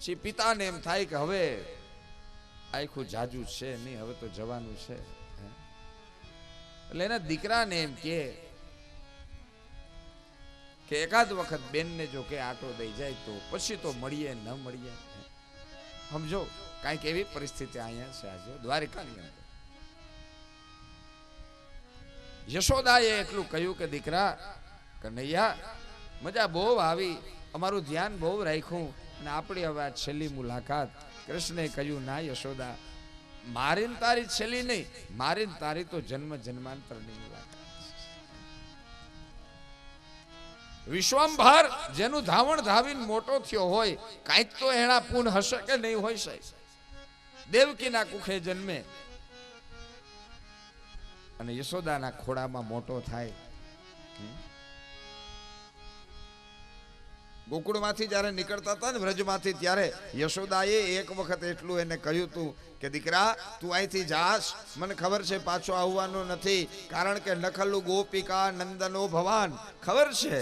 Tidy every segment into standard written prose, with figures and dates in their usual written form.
પછી પિતાને એમ થાય કે હવે આખું જાજુ છે નહીં, હવે તો જવાનું છે. એટલે એના દીકરાને એમ કે એકાદ વખત બેનને જો કે આટો દઈ જાય તો પછી તો મળીએ ન મળીએ. સમજો કાંઈક એવી પરિસ્થિતિ અહીંયા છે આજે દ્વારિકાની અંદર. યશોદાએ એટલું કહ્યું કે દીકરા કનૈયા, મજા બહુ આવી, અમારું ધ્યાન બહુ રાખ્યું, અને આપણી હવે આ છેલ્લી મુલાકાત. કૃષ્ણે કહ્યું ના યશોદા, મારી ને તારી છેલ્લી નહીં, મારી ને તારી તો જન્મ જન્માંતરની મુલાકાત. વિશ્વંભર જેનું ધાવણ ધાવીને મોટો થયો હોય, કાંઈક તો એના પૂન હશે કે નહીં હોય સાહેબ. દેવકીના કુખે જન્મે અને યશોદાના ખોડામાં મોટો થાય. ગોકુળમાંથી જ્યારે નીકળતા હતા ને વ્રજમાંથી, ત્યારે યશોદાએ એક વખત એટલું એને કહ્યું હતું કે દીકરા તું અહીંથી જાશ, મને ખબર છે પાછો આવવાનો નથી, કારણ કે નખલુ ગોપિકા નંદનો ભવાન, ખબર છે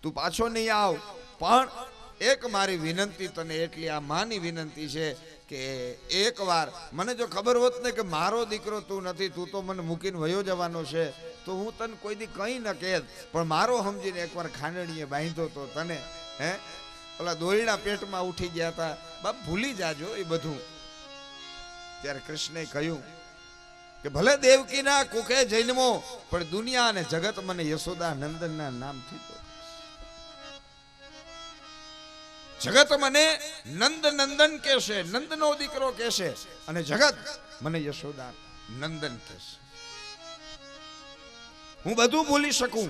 તું પાછો નહીં આવ, પણ એક મારી વિનંતી તને એટલી, આ માની વિનંતી છે કે એકવાર મને જો ખબર હોત ને કે મારો દીકરો તું નથી, તું તો મને મૂકીને વયો જવાનો છે, તો હું તને કોઈ દી કંઈ ન કહેત, પણ મારો સમજીને એકવાર ખાંડણીએ બાંધ્યો તો તને, હે ઓલા દોરડા પેટમાં ઉઠી ગયા હતા, બાપ ભૂલી જાજો એ બધું. ત્યારે કૃષ્ણે કહ્યું કે ભલે દેવકીના કુખે જન્મો, પણ દુનિયા અને જગત મને યશોદા નંદનના નામથી તો, જગત મને નંદ નંદન કહેશે, નંદનો દીકરો કહેશે, અને જગત મને યશોદા નંદન કહેશે. હું બધું ભૂલી શકું,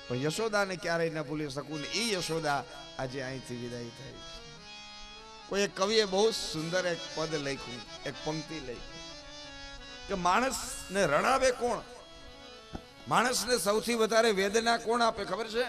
પણ યશોદાને ક્યારેય ન ભૂલી શકું. ને એ યશોદા આજે અહીંથી વિદાય થાય છે. કોઈ એક કવિએ બહુ સુંદર એક પદ લખ્યું, એક પંક્તિ લખી કે માણસને રડાવે કોણ, માણસને સૌથી વધારે વેદના કોણ આપે ખબર છે?